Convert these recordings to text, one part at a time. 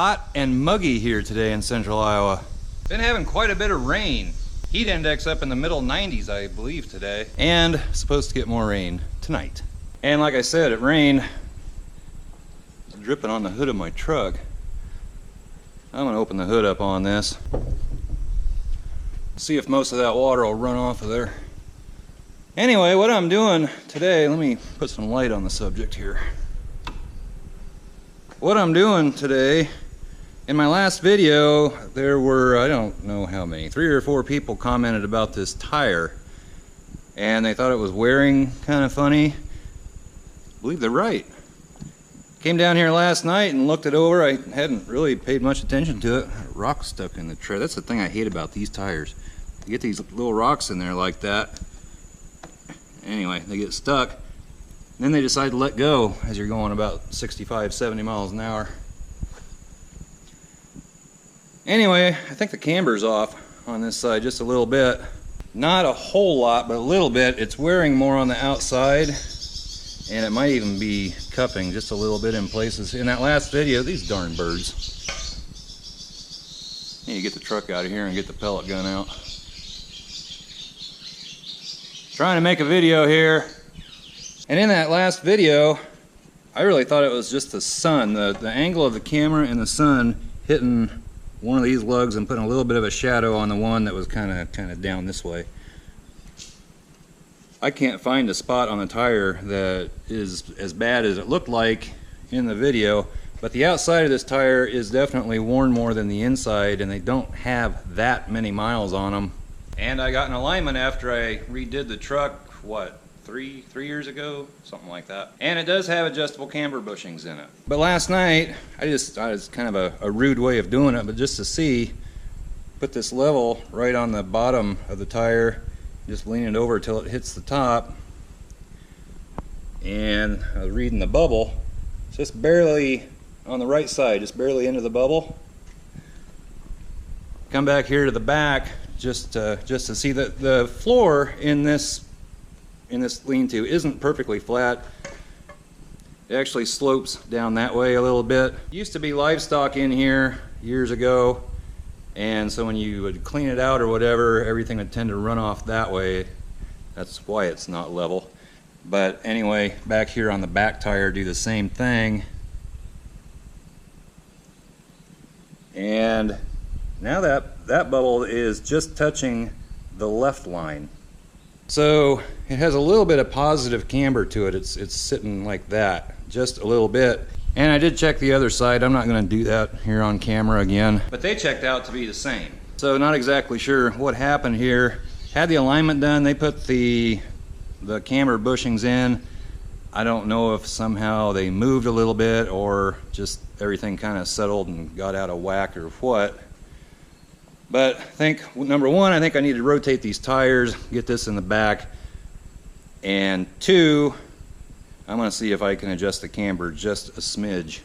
hot and muggy here today in central Iowa. Been having quite a bit of rain. Heat index up in the middle 90s, I believe, today. And supposed to get more rain tonight. And like I said, it rained. It's dripping on the hood of my truck. I'm gonna open the hood up on this. See if most of that water will run off of there. Anyway, what I'm doing today, let me put some light on the subject here. What I'm doing today, in my last video, there were, I don't know how many, 3 or 4 people commented about this tire. And they thought it was wearing kind of funny. I believe they're right. Came down here last night and looked it over. I hadn't really paid much attention to it. A rock stuck in the tread. That's the thing I hate about these tires. You get these little rocks in there like that. Anyway, they get stuck. Then they decide to let go as you're going about 65, 70 miles an hour. Anyway, I think the camber's off on this side just a little bit. Not a whole lot, but a little bit. It's wearing more on the outside, and it might even be cupping just a little bit in places. In that last video, these darn birds. You get the truck out of here and get the pellet gun out. Trying to make a video here. And in that last video, I really thought it was just the sun, the angle of the camera and the sun hitting one of these lugs and putting a little bit of a shadow on the one that was kind of down this way. I can't find a spot on the tire that is as bad as it looked like in the video, but the outside of this tire is definitely worn more than the inside, and they don't have that many miles on them. And I got an alignment after I redid the truck, what, three years ago, something like that. And it does have adjustable camber bushings in it. But last night, I was kind of a rude way of doing it, but just to see, put this level right on the bottom of the tire, just lean it over till it hits the top. And I was reading the bubble, just barely on the right side, just barely into the bubble. Come back here to the back, just to see that the floor in this lean-to isn't perfectly flat. It actually slopes down that way a little bit. Used to be livestock in here years ago, and so when you would clean it out or whatever, everything would tend to run off that way. That's why it's not level. But anyway, back here on the back tire, do the same thing. And now that bubble is just touching the left line. So it has a little bit of positive camber to it. It's sitting like that, just a little bit. And I did check the other side. I'm not going to do that here on camera again. But they checked out to be the same. So not exactly sure what happened here. Had the alignment done. They put the camber bushings in. I don't know if somehow they moved a little bit or just everything kind of settled and got out of whack or what. But I think, number one, I think I need to rotate these tires, get this in the back. And 2, I'm going to see if I can adjust the camber just a smidge.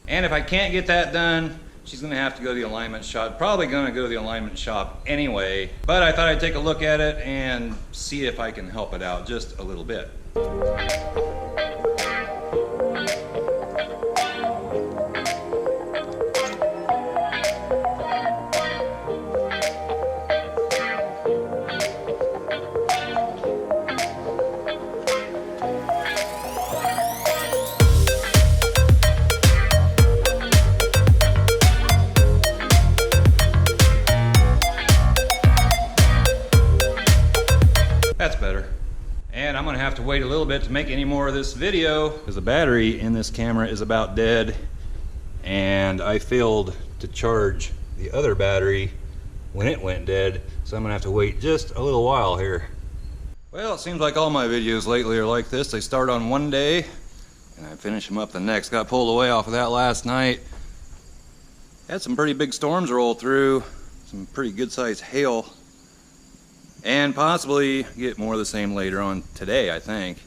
And if I can't get that done, she's going to have to go to the alignment shop. Probably going to go to the alignment shop anyway. But I thought I'd take a look at it and see if I can help it out just a little bit. That's better. And I'm gonna have to wait a little bit to make any more of this video because the battery in this camera is about dead, and I failed to charge the other battery when it went dead, so I'm gonna have to wait just a little while here. Well, it seems like all my videos lately are like this. They start on one day and I finish them up the next. Got pulled away off of that last night. Had some pretty big storms roll through, some pretty good sized hail. And possibly get more of the same later on today, I think.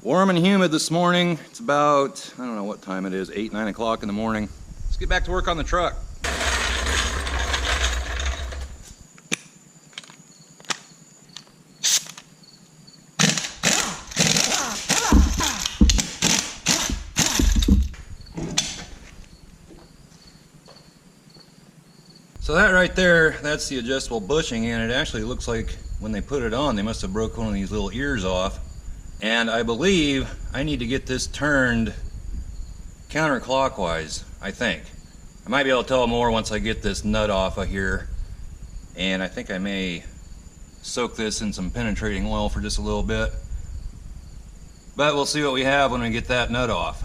Warm and humid this morning. It's about, I don't know what time it is, 8, 9 o'clock in the morning. Let's get back to work on the truck. So that right there, that's the adjustable bushing, and it actually looks like when they put it on, they must have broke one of these little ears off. And I believe I need to get this turned counterclockwise, I think. I might be able to tell more once I get this nut off of here. And I think I may soak this in some penetrating oil for just a little bit. But we'll see what we have when we get that nut off.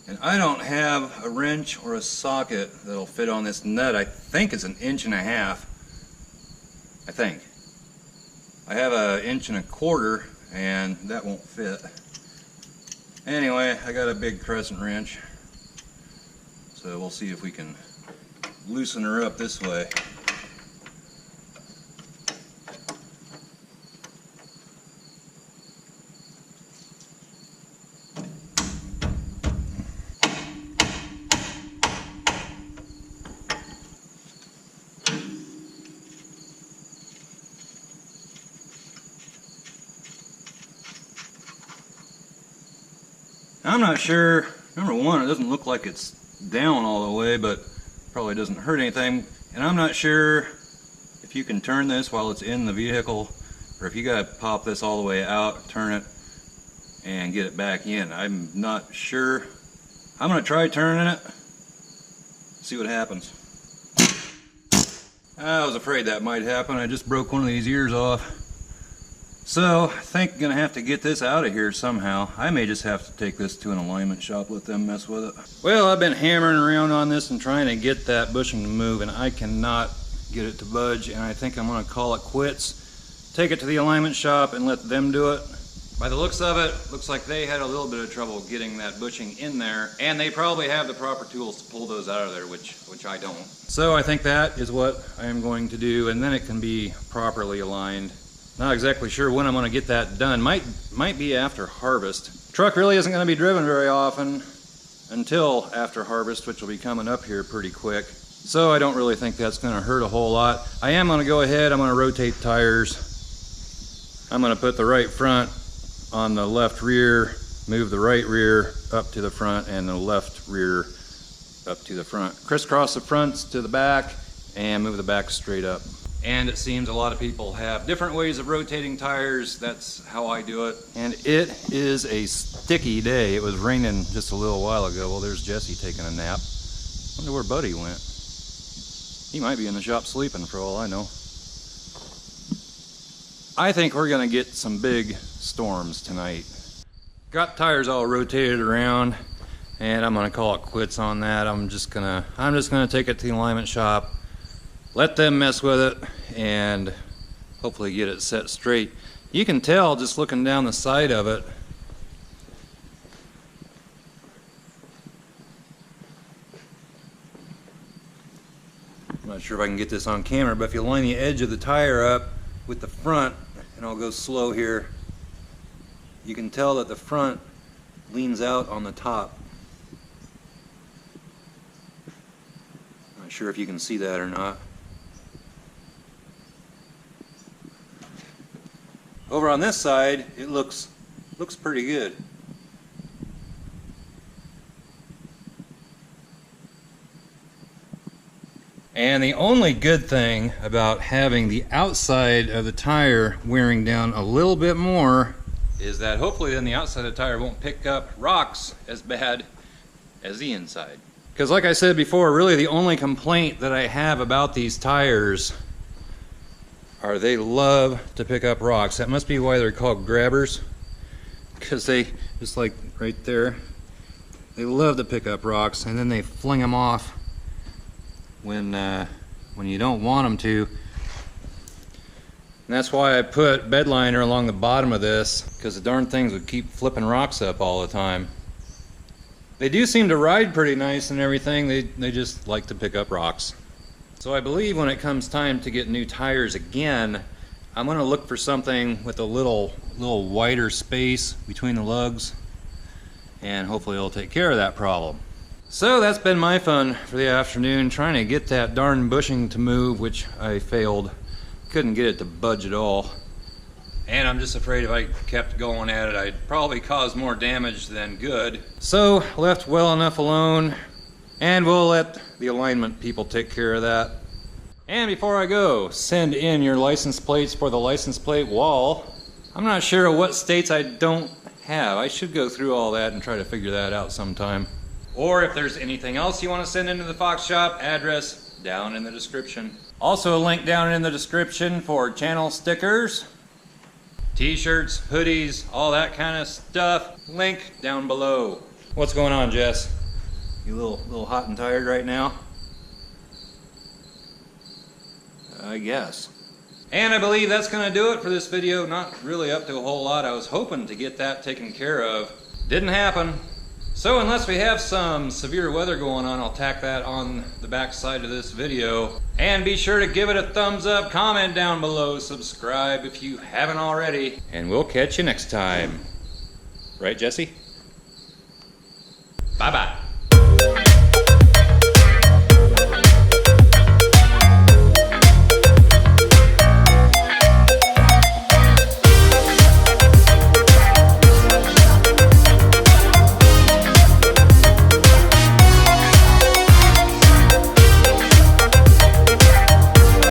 And I don't have a wrench or a socket that'll fit on this nut. I think it's 1.5 inches. I think. I have 1.25 inches and that won't fit. Anyway, I got a big crescent wrench. So we'll see if we can loosen her up this way. I'm not sure, number one, it doesn't look like it's down all the way, but probably doesn't hurt anything. And I'm not sure if you can turn this while it's in the vehicle, or if you gotta pop this all the way out, turn it, and get it back in. I'm not sure. I'm gonna try turning it, see what happens. I was afraid that might happen. I just broke one of these ears off. So, I think I'm going to have to get this out of here somehow. I may just have to take this to an alignment shop, let them mess with it. Well, I've been hammering around on this and trying to get that bushing to move, and I cannot get it to budge, and I think I'm going to call it quits. Take it to the alignment shop and let them do it. By the looks of it, looks like they had a little bit of trouble getting that bushing in there, and they probably have the proper tools to pull those out of there, which I don't. So I think that is what I am going to do, and then it can be properly aligned. Not exactly sure when I'm going to get that done. Might be after harvest. Truck really isn't going to be driven very often until after harvest, which will be coming up here pretty quick. So I don't really think that's going to hurt a whole lot. I am going to go ahead, I'm going to rotate tires. I'm going to put the right front on the left rear, move the right rear up to the front, and the left rear up to the front. Crisscross the fronts to the back and move the back straight up. And it seems a lot of people have different ways of rotating tires. That's how I do it. And it is a sticky day. It was raining just a little while ago. Well, there's Jesse taking a nap. Wonder where Buddy went. He might be in the shop sleeping for all I know. I think we're gonna get some big storms tonight. Got tires all rotated around, and I'm gonna call it quits on that. I'm just gonna take it to the alignment shop, let them mess with it, and hopefully get it set straight. You can tell just looking down the side of it. I'm not sure if I can get this on camera, but if you line the edge of the tire up with the front, and I'll go slow here, you can tell that the front leans out on the top. Not sure if you can see that or not. Over on this side, it looks pretty good. And the only good thing about having the outside of the tire wearing down a little bit more is that hopefully then the outside of the tire won't pick up rocks as bad as the inside. Because like I said before, really the only complaint that I have about these tires are they love to pick up rocks. That must be why they're called grabbers, because they, just like right there, they love to pick up rocks, and then they fling them off when you don't want them to. And that's why I put bed liner along the bottom of this, because the darn things would keep flipping rocks up all the time. They do seem to ride pretty nice and everything, they just like to pick up rocks. So I believe when it comes time to get new tires again, I'm going to look for something with a little wider space between the lugs, and hopefully it'll take care of that problem. So that's been my fun for the afternoon, trying to get that darn bushing to move, which I failed. Couldn't get it to budge at all. And I'm just afraid if I kept going at it, I'd probably cause more damage than good. So, left well enough alone, and we'll let the alignment people take care of that. And before I go, send in your license plates for the license plate wall. I'm not sure what states I don't have. I should go through all that and try to figure that out sometime. Or if there's anything else you want to send into the Fox Shop, address down in the description. Also a link down in the description for channel stickers, t-shirts, hoodies, all that kind of stuff. Link down below. What's going on, Jess? You a little hot and tired right now? I guess. And I believe that's going to do it for this video. Not really up to a whole lot. I was hoping to get that taken care of. Didn't happen. So unless we have some severe weather going on, I'll tack that on the back side of this video. And be sure to give it a thumbs up, comment down below, subscribe if you haven't already. And we'll catch you next time. Right, Jesse? Bye-bye.